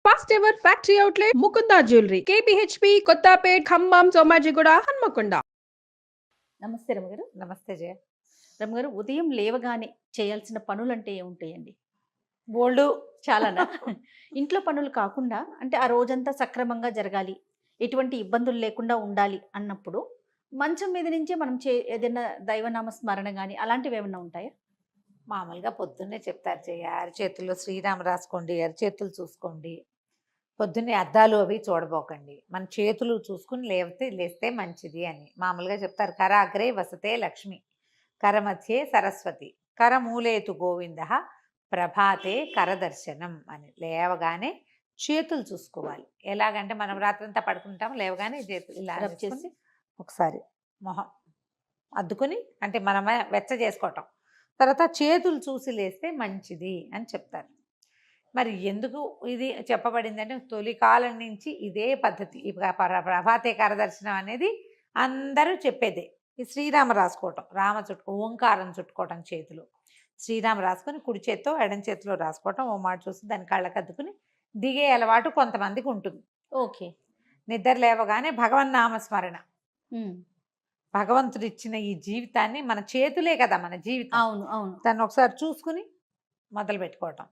First ever factory outlet Mukunda jewellery KPHB Kothapet Khammam Somajiguda Hanmakonda. నమస్తే రమగారు. నమస్తే జయ. రమగారు, ఉదయం లేవగానే చేయాల్సిన పనులంటే ఏముంటాయండి? బోల్డు. చాలానా? ఇంట్లో పనులు కాకుండా అంటే ఆ రోజంతా సక్రమంగా జరగాలి, ఎటువంటి ఇబ్బందులు లేకుండా ఉండాలి అన్నప్పుడు మంచం మీద నుంచే మనం ఏదైనా దైవనామ స్మరణ కానీ అలాంటివి ఏమైనా ఉంటాయా? మామూలుగా పొద్దున్నే చెప్తారు జయ, అరిచేతుల్లో శ్రీరామ రాసుకోండి, అరిచేతులు చూసుకోండి, పొద్దున్నే అద్దాలు అవి చూడబోకండి, మన చేతులు చూసుకుని లేస్తే మంచిది అని మామూలుగా చెప్తారు. కరాగ్రే వసతే లక్ష్మి, కరమధ్యే సరస్వతి, కరమూలేతు గోవింద, ప్రభాతే కరదర్శనం అని. లేవగానే చేతులు చూసుకోవాలి. ఎలాగంటే మనం రాత్రంతా పడుకుంటాం, లేవగానే చేతులు ఇలా రబ్ చేసి ఒకసారి మొహం అద్దుకుని, అంటే మనమే వెచ్చ చేసుకోవటం, తర్వాత చేతులు చూసి లేస్తే మంచిది అని చెప్తారు. మరి ఎందుకు ఇది చెప్పబడింది అంటే, తొలి కాలం నుంచి ఇదే పద్ధతి. ప్రభాతే కరదర్శనం అనేది అందరూ చెప్పేదే. ఈ శ్రీరామ రాసుకోవటం, ఓంకారం చుట్టుకోవటం చేతులు, శ్రీరామ రాసుకొని కుడి చేత్తో ఎడం చేతిలో రాసుకోవటం, ఓ మాట చూసి దాన్ని కళ్ళకద్దుకుని దిగే అలవాటు కొంతమందికి ఉంటుంది. ఓకే. నిద్ర లేవగానే భగవన్నామస్మరణ. భగవంతుడు ఇచ్చిన ఈ జీవితాన్ని, మన చేతులే కదా మన జీవితం. అవును అవును. దాన్ని ఒకసారి చూసుకుని మొదలు పెట్టుకోవటం.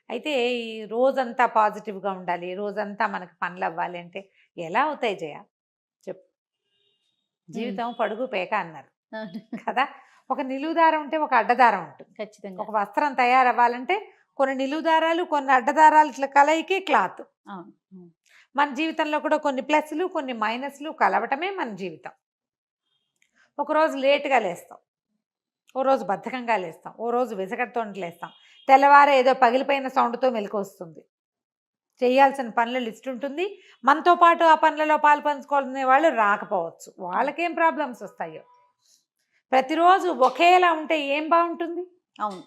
అయితే ఈ రోజంతా పాజిటివ్గా ఉండాలి, రోజంతా మనకి పనులు అవ్వాలి అంటే ఎలా అవుతాయి జయ? చెప్పు. జీవితం పడుగు పేక అన్నారు కదా. ఒక నిలువుదారం ఉంటే ఒక అడ్డదారం ఉంటుంది ఖచ్చితంగా. ఒక వస్త్రం తయారవ్వాలంటే కొన్ని నిలువుదారాలు కొన్ని అడ్డదారాలు ఇట్లా కలయికే క్లాత్. మన జీవితంలో కూడా కొన్ని ప్లస్లు కొన్ని మైనస్లు కలవటమే మన జీవితం. ఒకరోజు లేటుగా లేస్తాం, ఓ రోజు బద్ధకంగా లేస్తాం, ఓ రోజు విసగడతో లేస్తాం, తెల్లవారే ఏదో పగిలిపోయిన సౌండ్తో మెలకు వస్తుంది. చేయాల్సిన పనుల లిస్ట్ ఉంటుంది, మనతో పాటు ఆ పనులలో పాలు పంచుకోవాలనే వాళ్ళు రాకపోవచ్చు, వాళ్ళకేం ప్రాబ్లమ్స్ వస్తాయో. ప్రతిరోజు ఒకేలా ఉంటే ఏం బాగుంటుంది? అవును,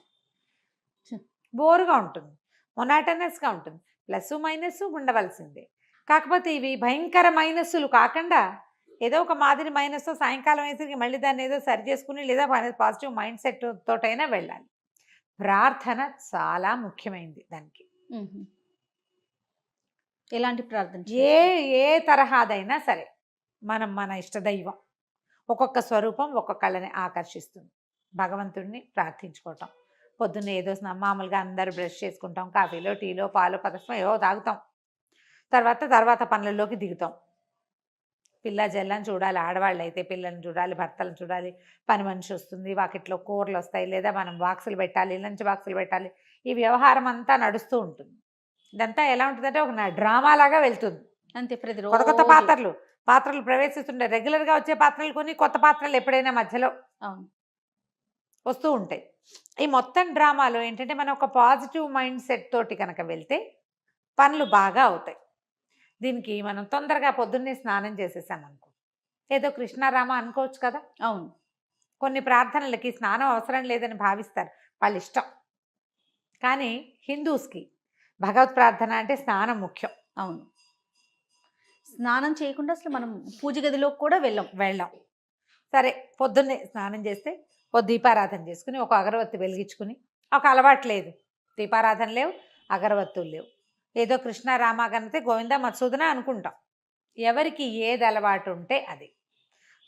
బోరుగా ఉంటుంది, మొనాటనస్గా ఉంటుంది. ప్లస్ మైనస్ ఉండవలసిందే. కాకపోతే ఇవి భయంకర మైనస్సులు కాకుండా ఏదో ఒక మాదిరి మైనస్ సాయంకాలం వేసరికి మళ్ళీ దాన్ని ఏదో సరి చేసుకుని, లేదా పాజిటివ్ మైండ్ సెట్ తోటైనా వెళ్ళాలి. ప్రార్థన చాలా ముఖ్యమైనది దానికి. ఎలాంటి ప్రార్థన? ఏ తరహాదైనా సరే, మన ఇష్టదైవం ఒక్కొక్క స్వరూపం ఒక్కొక్కళ్ళని ఆకర్షిస్తుంది. భగవంతుడిని ప్రార్థించుకోవటం. పొద్దున్న ఏదో మామూలుగా అందరూ బ్రష్ చేసుకుంటాం, కాఫీలో టీలో పాలు పదస్వం ఏవో తాగుతాం, తర్వాత పనులలోకి దిగుతాం. పిల్ల జల్లని చూడాలి, ఆడవాళ్ళు అయితే పిల్లల్ని చూడాలి, భర్తలను చూడాలి, పని మనిషి వస్తుంది, వాకిట్లో కూరలు వస్తాయి, లేదా మనం బాక్సులు పెట్టాలి, లంచ్ బాక్సులు పెట్టాలి, ఈ వ్యవహారం అంతా నడుస్తూ ఉంటుంది. ఇదంతా ఎలా ఉంటుందంటే ఒక డ్రామాలాగా వెళ్తుంది అంతే. కొత్త కొత్త పాత్రలు ప్రవేశిస్తుంటాయి. రెగ్యులర్గా వచ్చే పాత్రలు కొన్ని, కొత్త పాత్రలు ఎప్పుడైనా మధ్యలో వస్తూ ఉంటాయి. ఈ మొత్తం డ్రామాలో ఏంటంటే మనం ఒక పాజిటివ్ మైండ్ సెట్ తోటి కనుక వెళ్తే పనులు బాగా అవుతాయి. దీనికి మనం తొందరగా పొద్దున్నే స్నానం చేసేసామనుకో, ఏదో కృష్ణారామ అనుకోవచ్చు కదా. అవును, కొన్ని ప్రార్థనలకి స్నానం అవసరం లేదని భావిస్తారు, వాళ్ళ ఇష్టం. కానీ హిందూస్కి భగవత్ ప్రార్థన అంటే స్నానం ముఖ్యం. అవును, స్నానం చేయకుండా అసలు మనం పూజ గదిలోకి కూడా వెళ్ళాం. సరే, పొద్దున్నే స్నానం చేస్తే ఓ దీపారాధన చేసుకుని, ఒక అగరవత్తి వెలిగించుకుని, ఒక అలవాటు లేదు, దీపారాధన లేవు, అగరవత్తులు లేవు, ఏదో కృష్ణారామ కనితే గోవింద మత్సూదన అనుకుంటాం. ఎవరికి ఏది అలవాటు ఉంటే అది.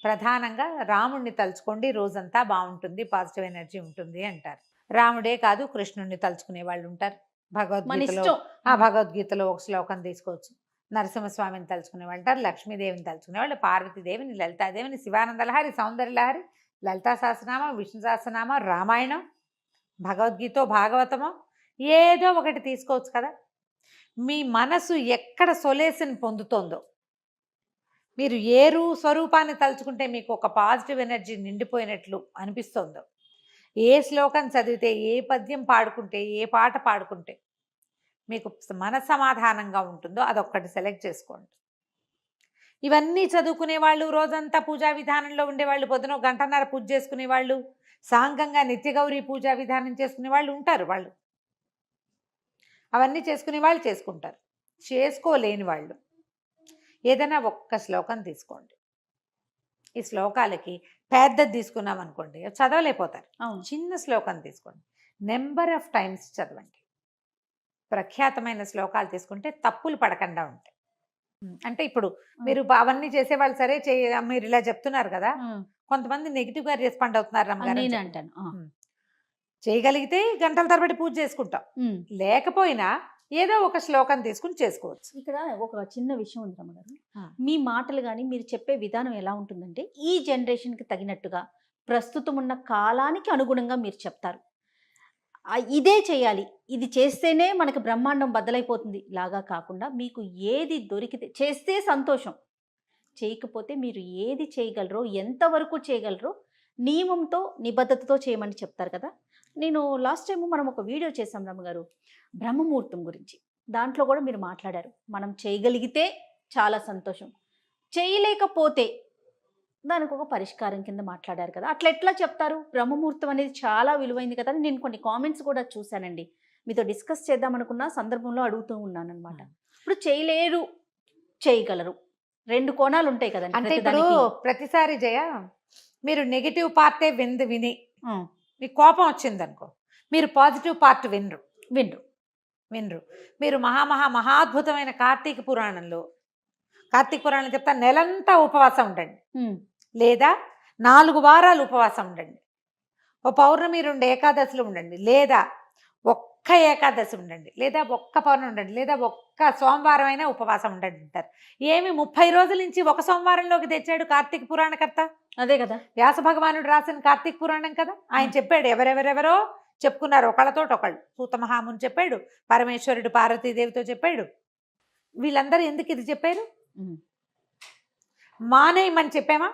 ప్రధానంగా రాముడిని తలుచుకోండి, రోజంతా బాగుంటుంది, పాజిటివ్ ఎనర్జీ ఉంటుంది అంటారు. రాముడే కాదు, కృష్ణుడిని తలుచుకునే వాళ్ళు ఉంటారు. భగవద్గీతలో ఒక శ్లోకం తీసుకోవచ్చు. నరసింహస్వామిని తలుచుకునే వాళ్ళు ఉంటారు, లక్ష్మీదేవిని తలుచుకునే వాళ్ళు, పార్వతీదేవిని, లలితాదేవిని, శివానందలహరి, సౌందర్యలహరి, లలితా సహస్రనామ, విష్ణు సహస్రనామ, రామాయణం, భగవద్గీత, భాగవతమో ఏదో ఒకటి తీసుకోవచ్చు కదా. మీ మనసు ఎక్కడ సొలేషన్ పొందుతోందో, మీరు ఏ స్వరూపాన్ని తలుచుకుంటే మీకు ఒక పాజిటివ్ ఎనర్జీ నిండిపోయినట్లు అనిపిస్తుందో, ఏ శ్లోకం చదివితే, ఏ పద్యం పాడుకుంటే, ఏ పాట పాడుకుంటే మీకు మనసమాధానంగా ఉంటుందో అదొక్కటి సెలెక్ట్ చేసుకోండి. ఇవన్నీ చదువుకునే వాళ్ళు, రోజంతా పూజా విధానంలో ఉండేవాళ్ళు, పొద్దున గంటన్నర పూజ చేసుకునే వాళ్ళు, సాంఘంగా నిత్యగౌరీ పూజా విధానం చేసుకునే వాళ్ళు ఉంటారు. వాళ్ళు అవన్నీ చేసుకునే వాళ్ళు చేసుకుంటారు. చేసుకోలేని వాళ్ళు ఏదైనా ఒక్క శ్లోకం తీసుకోండి. ఈ శ్లోకాలకి పెద్దది తీసుకున్నాం అనుకోండి, చదవలేకపోతారు. చిన్న శ్లోకం తీసుకోండి, నెంబర్ ఆఫ్ టైమ్స్ చదవండి. ప్రఖ్యాతమైన శ్లోకాలు తీసుకుంటే తప్పులు పడకుండా ఉంటాయి. అంటే ఇప్పుడు మీరు అవన్నీ చేసేవాళ్ళు సరే మీరు ఇలా చెప్తున్నారు కదా, కొంతమంది నెగిటివ్ గా రెస్పాండ్ అవుతున్నారు రమ్మగారు నేను అని అంటాను చేయగలిగితే గంటల తరబడి పూజ చేసుకుంటాం, లేకపోయినా ఏదో ఒక శ్లోకం తీసుకుని చేసుకోవచ్చు. ఇక్కడ ఒక చిన్న విషయం ఉంది రమ్మగారు, మీ మాటలు కానీ మీరు చెప్పే విధానం ఎలా ఉంటుందంటే ఈ జనరేషన్కి తగినట్టుగా ప్రస్తుతం ఉన్న కాలానికి అనుగుణంగా మీరు చెప్తారు. ఇదే చేయాలి, ఇది చేస్తేనే మనకి బ్రహ్మాండం బద్దలైపోతుంది లాగా కాకుండా మీకు ఏది దొరికితే చేస్తే సంతోషం, చేయకపోతే మీరు ఏది చేయగలరో ఎంతవరకు చేయగలరో నియమంతో నిబద్ధతతో చేయమని చెప్తారు కదా. నేను లాస్ట్ టైం మనం ఒక వీడియో చేసాం రమ్మగారు బ్రహ్మముహూర్తం గురించి, దాంట్లో కూడా మీరు మాట్లాడారు మనం చేయగలిగితే చాలా సంతోషం, చేయలేకపోతే దానికి ఒక పరిష్కారం కింద మాట్లాడారు కదా. అట్లా ఎట్లా చెప్తారు? బ్రహ్మముహూర్తం అనేది చాలా విలువైంది కదా. నేను కొన్ని కామెంట్స్ కూడా చూశానండి, మీతో డిస్కస్ చేద్దామనుకున్న సందర్భంలో అడుగుతూ ఉన్నాను అనమాట. ఇప్పుడు చేయలేరు చేయగలరు రెండు కోణాలు ఉంటాయి కదండి. అంటే ఇప్పుడు ప్రతిసారి జయ మీరు నెగిటివ్ పార్టే విని మీకు కోపం వచ్చింది అనుకో, మీరు పాజిటివ్ పార్ట్ వినరు. మీరు మహాద్భుతమైన కార్తీక పురాణం చెప్తా నెలంతా ఉపవాసం ఉండండి, లేదా 4 వారాలు ఉపవాసం ఉండండి, ఓ పౌర్ణమి 2 ఏకాదశులు ఉండండి, లేదా ఒక్క ఏకాదశి ఉండండి, లేదా ఒక్క పౌర్ణమి ఉండండి, లేదా ఒక్క సోమవారం అయినా ఉపవాసం ఉండండి అంటారు. ఏమి 30 రోజుల నుంచి ఒక సోమవారంలోకి తెచ్చాడు కార్తీక పురాణకర్త, అదే కదా వ్యాస భగవానుడు రాసిన కార్తీక పురాణం కదా. ఆయన చెప్పాడు, ఎవరెవరెవరో చెప్పుకున్నారు ఒకళ్ళతో ఒకళ్ళు. సూత మహాముని చెప్పాడు, పరమేశ్వరుడు పార్వతీదేవితో చెప్పాడు. వీళ్ళందరూ ఎందుకు ఇది చెప్పారు? మానేయమని చెప్పామా?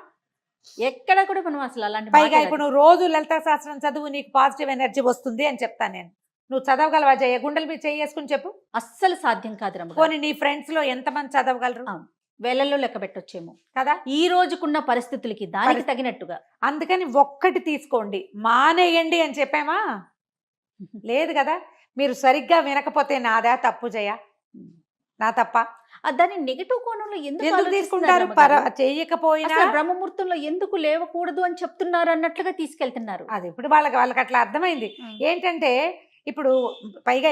ఎక్కడ కూడా మనం అసలు అలాంటి పైగా ఇప్పుడు నువ్వు రోజు లలితా శాస్త్రం చదువు, నీకు పాజిటివ్ ఎనర్జీ వస్తుంది అని చెప్తాను నేను. నువ్వు చదవగలవా జయ? గుండెల మీద చేసుకుని చెప్పు. అస్సలు సాధ్యం కాదు రమ్మ. పోనీ నీ ఫ్రెండ్స్ లో ఎంతమంది చదవగలరు? వేలల్లో లెక్క పెట్టొచ్చేమో కదా ఈ రోజుకున్న పరిస్థితులకి దానికి తగినట్టుగా. అందుకని ఒక్కటి తీసుకోండి, మానేయండి అని చెప్పామా? లేదు కదా. మీరు సరిగ్గా వినకపోతే నాదా తప్పు జయ? నా తప్ప? దాన్ని నెగిటివ్ కోణంలో ఎందుకు తీసుకుంటారు? చేయకపోయినా బ్రహ్మముహూర్తంలో ఎందుకు లేవకూడదు అని చెప్తున్నారు అన్నట్లుగా తీసుకెళ్తున్నారు. అది ఇప్పుడు వాళ్ళకి అట్లా అర్థమైంది. ఏంటంటే ఇప్పుడు పైగా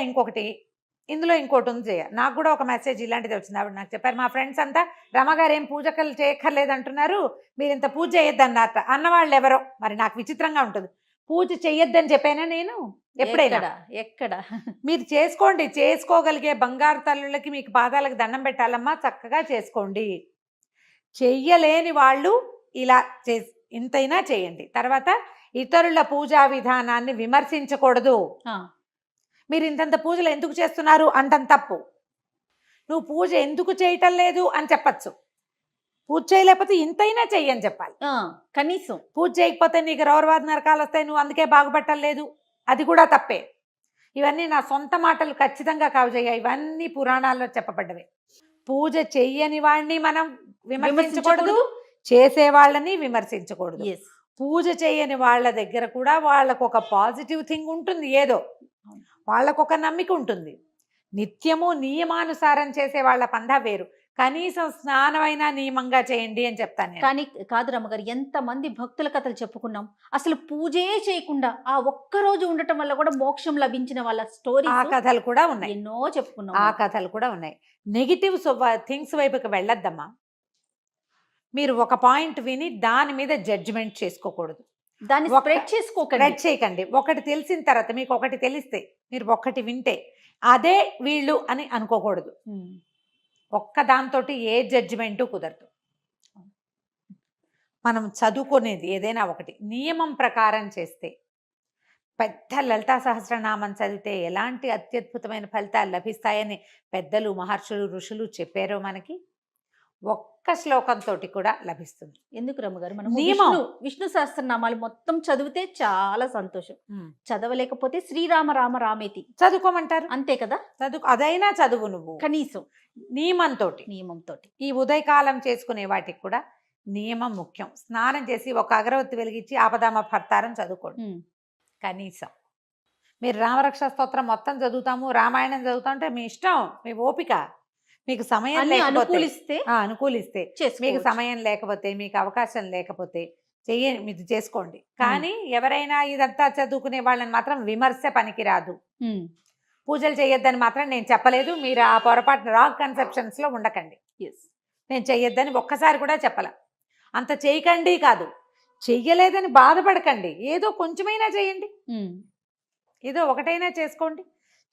ఇందులో ఇంకోటి ఉంది జయ. నాకు కూడా ఒక మెసేజ్ ఇలాంటిది వచ్చింది, ఆవిడ నాకు చెప్పారు. మా ఫ్రెండ్స్ అంతా రమగారు ఏం పూజకలు చేయక్కర్లేదు అంటున్నారు, మీరు ఇంత పూజ చేయొద్దన్నట్ట అన్నవాళ్ళు ఎవరో. మరి నాకు విచిత్రంగా ఉంటుంది, పూజ చెయ్యొద్దని చెప్పానా నేను ఎప్పుడైనా? ఎక్కడ మీరు చేసుకోండి, చేసుకోగలిగే బంగారు తల్లులకి మీకు పాదాలకు దండం పెట్టాలమ్మా, చక్కగా చేసుకోండి. చెయ్యలేని వాళ్ళు ఇలా ఇంతైనా చేయండి. తర్వాత ఇతరుల పూజా విధానాన్ని విమర్శించకూడదు. మీరు ఇంతంత పూజలు ఎందుకు చేస్తున్నారు అంటం తప్పు. నువ్వు పూజ ఎందుకు చేయటం లేదు అని చెప్పచ్చు. పూజ చేయలేకపోతే ఇంతైనా చెయ్యని చెప్పాలి. కనీసం పూజ చేయకపోతే నీకు రౌరవాద నరకాలు వస్తాయి, నువ్వు అందుకే బాగుపట్టలేదు, అది కూడా తప్పే. ఇవన్నీ నా సొంత మాటలు ఖచ్చితంగా కావుజయ్యా, ఇవన్నీ పురాణాల్లో చెప్పబడ్డవే. పూజ చెయ్యని వాడిని మనం విమర్శించకూడదు, చేసేవాళ్ళని విమర్శించకూడదు. పూజ చేయని వాళ్ళ దగ్గర కూడా వాళ్ళకు ఒక పాజిటివ్ థింగ్ ఉంటుంది, ఏదో వాళ్ళకు ఒక నమ్మిక ఉంటుంది. నిత్యము నియమానుసారం చేసే వాళ్ళ పందా వేరు. కనీసం స్నానమైనా నియమంగా చేయండి అని చెప్తాను. కానీ కాదు రమ్మగారు, ఎంతమంది భక్తుల కథలు చెప్పుకున్నాం, అసలు పూజే చేయకుండా ఆ ఒక్క రోజు ఉండటం వల్ల కూడా మోక్షం లభించిన వాళ్ళ స్టోరీ, ఆ కథలు కూడా ఉన్నాయి, ఎన్నో చెప్పుకున్నాం. ఆ కథలు కూడా ఉన్నాయి. నెగిటివ్ థింగ్స్ వైపుకి వెళ్ళొద్దమ్మా. మీరు ఒక పాయింట్ విని దాని మీద జడ్జిమెంట్ చేసుకోకూడదు, దాన్ని స్ప్రెడ్ చేయకండి. ఒకటి తెలిసిన తర్వాత మీకు ఒకటి తెలిస్తే మీరు ఒక్కటి వింటే అదే వీళ్ళు అని అనుకోకూడదు. ఒక్క దాంతో ఏ జడ్జిమెంటు కుదరదు. మనం చదువుకునేది ఏదైనా ఒకటి నియమం ప్రకారం చేస్తే, పెద్ద లలితా సహస్రనామం చదివితే ఎలాంటి అత్యద్భుతమైన ఫలితాలు లభిస్తాయని పెద్దలు, మహర్షులు, ఋషులు చెప్పారో మనకి ఒక్క శ్లోకంతో కూడా లభిస్తుంది. ఎందుకు రమ్మగారు, మనం విష్ణు సహస్రనామాలు మొత్తం చదివితే చాలా సంతోషం. చదవలేకపోతే శ్రీరామ రామ రామేతి చదువుకోమంటారు, అంతే కదా. అదైనా చదువు నువ్వు కనీసం నియమంతో. ఈ ఉదయకాలం చేసుకునే వాటికి కూడా నియమం ముఖ్యం. స్నానం చేసి ఒక అగరవత్తి వెలిగించి ఆపదామ భర్తారం చదువుకోండి కనీసం. మీరు రామరక్ష స్తోత్రం మొత్తం చదువుతాము, రామాయణం చదువుతామంటే మీ ఇష్టం, మీ ఓపిక. మీకు సమయం అనుకూలిస్తే మీకు సమయం లేకపోతే, మీకు అవకాశం లేకపోతే మీరు చేసుకోండి. కానీ ఎవరైనా ఇదంతా చదువుకునే వాళ్ళని మాత్రం విమర్శ పనికిరాదు. పూజలు చేయొద్దని మాత్రం నేను చెప్పలేదు. మీరు ఆ పొరపాటు రాంగ్ కన్సెప్షన్స్లో ఉండకండి. ఎస్. నేను చెయ్యొద్దని ఒక్కసారి కూడా చెప్పాల. అంత చేయకండి కాదు, చెయ్యలేదని బాధపడకండి. ఏదో కొంచెమైనా చేయండి, ఏదో ఒకటైనా చేసుకోండి.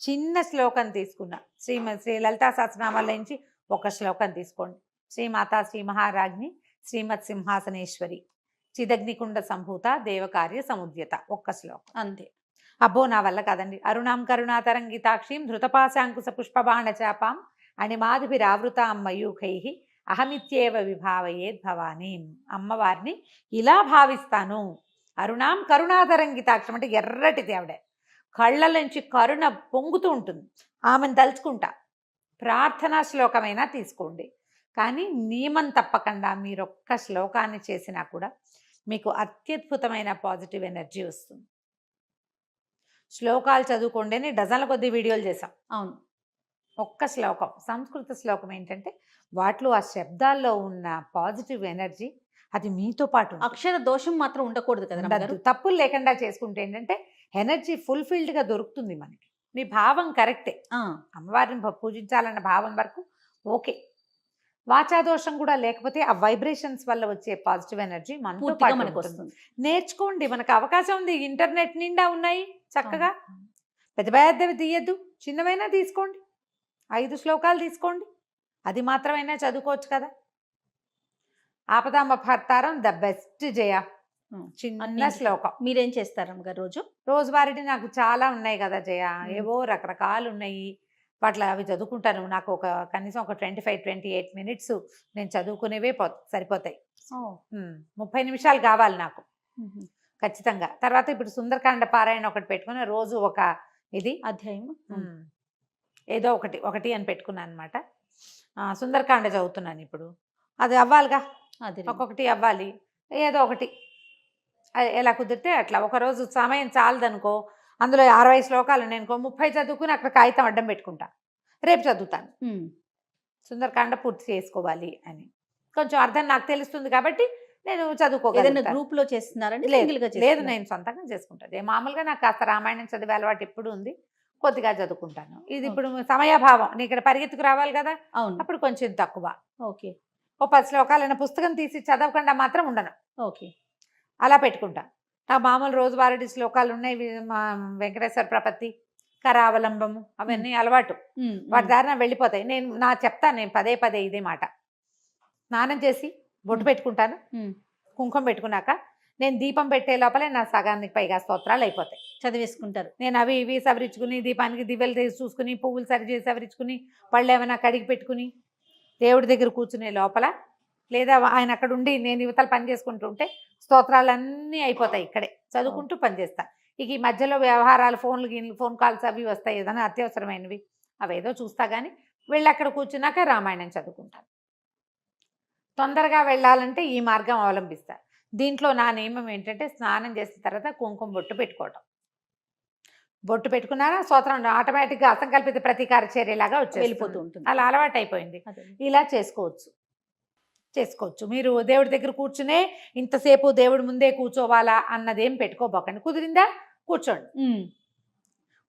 చిన్న శ్లోకం తీసుకున్నా, శ్రీ లలితా సహస్రనామాల నుంచి ఒక శ్లోకం తీసుకోండి. శ్రీమాతా శ్రీ మహారాజ్ని శ్రీమత్ సింహాసనేశ్వరి చిదగ్నికుండ సంభూత దేవకార్య సముద్యత, ఒక్క శ్లోకం అంతే. అబ్బో నా వల్ల కాదండి. అరుణాం కరుణాతరంగితాక్షీం ధృతపాశాంకుశ పుష్పబాణ చాపాం అణిమాదిభిరావృతాం మయూఖై అహమిత్యేవ విభావయేద్ భవానీం. అమ్మవారిని ఇలా భావిస్తాను. అరుణాం కరుణాతరంగితాక్షం అంటే ఎర్రటిది ఆవిడ, కళ్ళ నుంచి కరుణ పొంగుతూ ఉంటుంది. ఆమెను తలుచుకుంటా. ప్రార్థనా శ్లోకమైనా తీసుకోండి, కానీ నియమం తప్పకుండా మీరు ఒక్క శ్లోకాన్ని చేసినా కూడా మీకు అత్యద్భుతమైన పాజిటివ్ ఎనర్జీ వస్తుంది. శ్లోకాలు చదువుకోండి, డజన్ల కొద్ది వీడియోలు చేసాం. అవును. ఒక్క శ్లోకం, సంస్కృత శ్లోకం ఏంటంటే వాటిలో ఆ శబ్దాల్లో ఉన్న పాజిటివ్ ఎనర్జీ అది మీతో పాటు ఉంటుంది. అక్షర దోషం మాత్రం ఉండకూడదు కదా ఉండద్దు. తప్పులు లేకుండా చేసుకుంటే ఏంటంటే ఎనర్జీ ఫుల్ఫిల్డ్గా దొరుకుతుంది మనకి. మీ భావం కరెక్టే, అమ్మవారిని పూజించాలన్న భావం వరకు ఓకే. వాచాదోషం కూడా లేకపోతే ఆ వైబ్రేషన్స్ వల్ల వచ్చే పాజిటివ్ ఎనర్జీ మనతో పాటు మనకు ఉంటుంది. వస్తుంది. నేర్చుకోండి, మనకు అవకాశం ఉంది. ఇంటర్నెట్ నిండా ఉన్నాయి చక్కగా. పెద్ద పెద్దవి తీయద్దు, చిన్నవైనా తీసుకోండి. 5 శ్లోకాలు తీసుకోండి, అది మాత్రమైనా చదువుకోవచ్చు కదా. ఆపదామపహర్తారం ద బెస్ట్ జయ, చిన్న శ్లోకం. మీరేం చేస్తారు అమ్మగారు రోజు? రోజువారీ నాకు చాలా ఉన్నాయి కదా జయ, ఏవో రకరకాలు ఉన్నాయి. వాటిలో అవి చదువుకుంటాను. నాకు కనీసం ఒక 25-28 మినిట్స్ నేను చదువుకునేవే సరిపోతాయి. 30 నిమిషాలు కావాలి నాకు ఖచ్చితంగా. తర్వాత ఇప్పుడు సుందరకాండ పారాయణ ఒకటి పెట్టుకుని రోజు ఒక ఇది అధ్యాయం ఏదో ఒకటి అని పెట్టుకున్నాను అనమాట. సుందరకాండ చదువుతున్నాను ఇప్పుడు. అది అవ్వాలిగా, ఒక్కొక్కటి అవ్వాలి, ఏదో ఒకటి ఎలా కుదిరితే అట్లా. ఒకరోజు సమయం చాలదనుకో, అందులో 60 శ్లోకాలు నేను 30 చదువుకుని అక్కడ కాగితం అడ్డం పెట్టుకుంటా, రేపు చదువుతాను. సుందరకాండ పూర్తి చేసుకోవాలి అని కొంచెం అర్థం నాకు తెలుస్తుంది కాబట్టి నేను చదువుకోగలను. గ్రూప్ లో చేస్తున్నారండి? లేదు, నేను సొంతంగా చేసుకుంటాను. మామూలుగా నాకు కాస్త రామాయణం చదివే అలవాటు ఎప్పుడు ఉంది, కొద్దిగా చదువుకుంటాను. ఇది ఇప్పుడు సమయాభావం, నేను ఇక్కడ పరిగెత్తుకు రావాలి కదా, అప్పుడు కొంచెం తక్కువ. ఓకే. ఓ 10 శ్లోకాలైనా పుస్తకం తీసి చదవకుండా మాత్రం ఉండను. ఓకే, అలా పెట్టుకుంటా. నాకు మామూలు రోజువారీ శ్లోకాలు ఉన్నాయి. వెంకటేశ్వర ప్రపత్తి, కరావలంబము అవన్నీ అలవాటు, వాటి దారిన వెళ్ళిపోతాయి. నేను చెప్తాను, నేను పదే పదే ఇదే మాట. స్నానం చేసి బొట్టు పెట్టుకుంటాను, కుంకుమ పెట్టుకున్నాక నేను దీపం పెట్టే లోపలే నా సగానికి పైగా స్తోత్రాలు అయిపోతాయి. చదివేసుకుంటారు. నేను అవి ఇవి సవరించుకుని, దీపానికి దివ్యలు తీసి చూసుకుని, పువ్వులు సరిచేసి సవరించుకుని, పళ్ళు ఏమైనా కడిగి పెట్టుకుని దేవుడి దగ్గర కూర్చునే లోపల, లేదా ఆయన అక్కడ ఉండి నేను యువతలు పని చేసుకుంటుంటే స్తోత్రాలన్నీ అయిపోతాయి. ఇక్కడే చదువుకుంటూ పనిచేస్తా. ఇక ఈ మధ్యలో వ్యవహారాలు, ఫోన్ కాల్స్ అవి వస్తాయి, ఏదైనా అత్యవసరమైనవి, అవేదో చూస్తా. కానీ వెళ్ళి అక్కడ కూర్చున్నాక రామాయణం చదువుకుంటాను. తొందరగా వెళ్ళాలంటే ఈ మార్గం అవలంబిస్తా. దీంట్లో నా నియమం ఏంటంటే స్నానం చేసిన తర్వాత కుంకుమ బొట్టు పెట్టుకోవటం. బొట్టు పెట్టుకున్నారా స్తోత్రం ఆటోమేటిక్గా అసంకల్పిత ప్రతీకార చర్యలాగా వెళ్ళిపోతూ ఉంటుంది. అలా అలవాటు అయిపోయింది. ఇలా చేసుకోవచ్చు. మీరు దేవుడి దగ్గర కూర్చునే ఇంతసేపు దేవుడి ముందే కూర్చోవాలా అన్నదేం పెట్టుకోబోకండి. కుదిరిందా కూర్చోండి,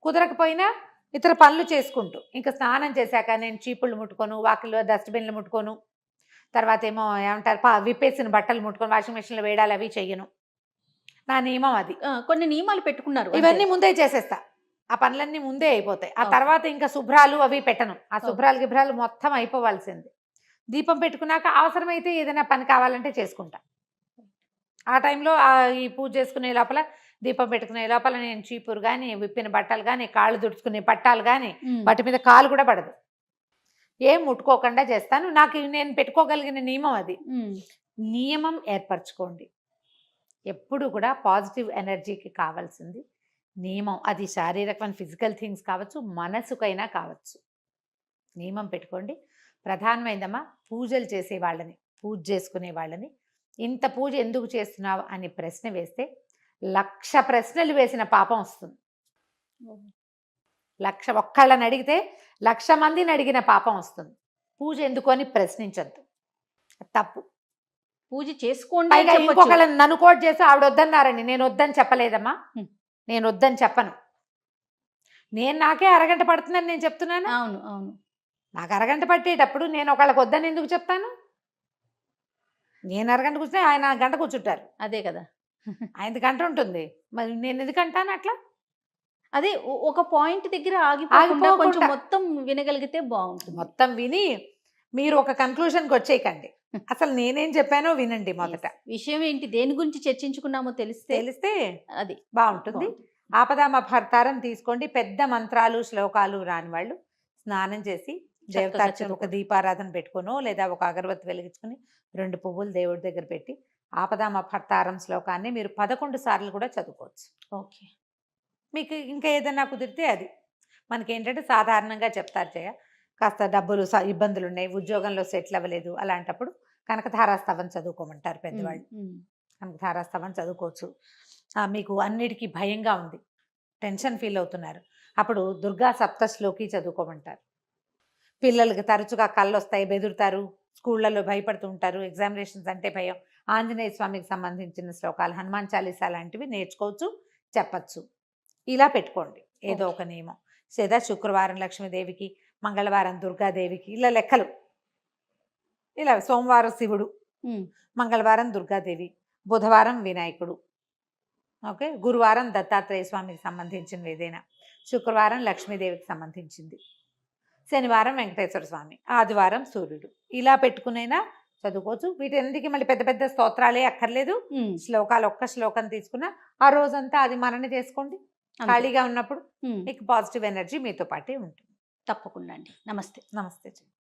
కుదరకపోయినా ఇతర పనులు చేసుకుంటూ. ఇంకా స్నానం చేశాక నేను చీపుళ్ళు ముట్టుకోను, వాకిల్లో డస్ట్బిన్లు ముట్టుకోను, తర్వాత ఏమో ఏమంటారు విప్పేసిన బట్టలు ముట్టుకొని వాషింగ్ మెషిన్లో వేయడాలు అవి చెయ్యను. నా నియమం అది. కొన్ని నియమాలు పెట్టుకున్నారు, ఇవన్నీ ముందే చేసేస్తా. ఆ పనులన్నీ ముందే అయిపోతాయి. ఆ తర్వాత ఇంకా శుభ్రాలు అవి పెట్టను. ఆ శుభ్రాలు గిభ్రాలు మొత్తం అయిపోవాల్సింది. దీపం పెట్టుకున్నాక అవసరమైతే ఏదైనా పని కావాలంటే చేసుకుంటా. ఆ టైంలో ఈ పూజ చేసుకునే లోపల, దీపం పెట్టుకునే లోపల నేను చీపురు కానీ, విప్పిన బట్టలు కానీ, కాళ్ళు దుడుచుకునే పట్టాలు కానీ, వాటి మీద కాలు కూడా పడదు, ఏం ముట్టుకోకుండా చేస్తాను. నాకు నేను పెట్టుకోగలిగిన నియమం అది. నియమం ఏర్పరచుకోండి. ఎప్పుడు కూడా పాజిటివ్ ఎనర్జీకి కావాల్సింది నియమం. అది శారీరకమైన ఫిజికల్ థింగ్స్ కావచ్చు, మనసుకైనా కావచ్చు. నియమం పెట్టుకోండి. ప్రధానమైందమ్మా పూజలు చేసే వాళ్ళని, పూజ చేసుకునే వాళ్ళని, ఇంత పూజ ఎందుకు చేస్తున్నావు అని ప్రశ్న వేస్తే 1,00,000 ప్రశ్నలు వేసిన పాపం వస్తుంది. 1,00,000 ఒక్కళ్ళని అడిగితే 1,00,000 మందిని అడిగిన పాపం వస్తుంది. పూజ ఎందుకు అని ప్రశ్నించద్దు, తప్పు. పూజ చేసుకోండి. ఇంకొకళ్ళని నన్ను కోట్ చేసి ఆవిడ వద్దన్నారని నేను వద్దని చెప్పలేదమ్మా, నేను వద్దని చెప్పను. నాకే అరగంట పడుతుందని నేను చెప్తున్నాను. అవును అవును నాకు అరగంట పట్టేటప్పుడు నేను ఒకళ్ళకి వద్దని ఎందుకు చెప్తాను? నేను అరగంట కూర్చుంటే ఆయన గంట కూర్చుంటారు. అదే కదా. ఆయనది గంట ఉంటుంది, మరి నేను ఎందుకంటాను అట్లా? అదే ఒక పాయింట్ దగ్గర ఆగిపోకుండా కొంచెం ఆగిపోకుండా. మొత్తం వినగలిగితే బాగుంటుంది. మొత్తం విని మీరు ఒక కన్క్లూషన్కి వచ్చేయకండి. అసలు నేనేం చెప్పానో వినండి మొదట. విషయం ఏంటి, దేని గురించి చర్చించుకున్నామో తెలిస్తే అది బాగుంటుంది. బాగుంటుంది. ఆపదామపహర్తారం తీసుకోండి. పెద్ద మంత్రాలు శ్లోకాలు రాని వాళ్ళు స్నానం చేసి దేవతార్చన ఒక చదువుకోండి. దీపారాధన పెట్టుకునో లేదా ఒక అగరబత్తి వెలిగించుకుని 2 పువ్వులు దేవుడి దగ్గర పెట్టి ఆపదామపహర్తారం శ్లోకాన్ని మీరు 11 సార్లు కూడా చదువుకోవచ్చు. ఓకే. మీకు ఇంకా ఏదైనా కుదిరితే అది. మనకేంటంటే సాధారణంగా చెప్తారు జయ, కాస్త డబ్బులు ఇబ్బందులు ఉన్నాయి, ఉద్యోగంలో సెటిల్ అవ్వలేదు, అలాంటప్పుడు కనకధారాస్తవం చదువుకోమంటారు పెద్దవాళ్ళు. కనకధారాస్తవం చదువుకోవచ్చు. మీకు అన్నిటికీ భయంగా ఉంది, టెన్షన్ ఫీల్ అవుతున్నారు, అప్పుడు దుర్గా సప్తశ్లోకి చదువుకోమంటారు. పిల్లలకి తరచుగా కళ్ళు వస్తాయి, బెదురుతారు, స్కూళ్ళలో భయపడుతూ ఉంటారు, ఎగ్జామినేషన్స్ అంటే భయం, ఆంజనేయ స్వామికి సంబంధించిన శ్లోకాలు, హనుమాన్ చాలీసా లాంటివి నేర్చుకోవచ్చు, చెప్పచ్చు. ఇలా పెట్టుకోండి ఏదో ఒక నియమం. లేదా శుక్రవారం లక్ష్మీదేవికి, మంగళవారం దుర్గాదేవికి, ఇలా లెక్కలు. ఇలా సోమవారం శివుడు, మంగళవారం దుర్గాదేవి, బుధవారం వినాయకుడు, ఓకే, గురువారం దత్తాత్రేయ స్వామికి సంబంధించినవి ఏదైనా, శుక్రవారం లక్ష్మీదేవికి సంబంధించింది, శనివారం వెంకటేశ్వర స్వామి, ఆదివారం సూర్యుడు. ఇలా పెట్టుకునైనా చదువుకోవచ్చు. వీటన్నిటికీ మళ్ళీ పెద్ద పెద్ద స్తోత్రాలే అక్కర్లేదు. శ్లోకాలు ఒక్క శ్లోకం తీసుకున్నా ఆ రోజంతా అది మనన చేసుకోండి. ఖాళీగా ఉన్నప్పుడు మీకు పాజిటివ్ ఎనర్జీ మీతో పాటే ఉంటుంది. తప్పకుండా అండి. నమస్తే. నమస్తే.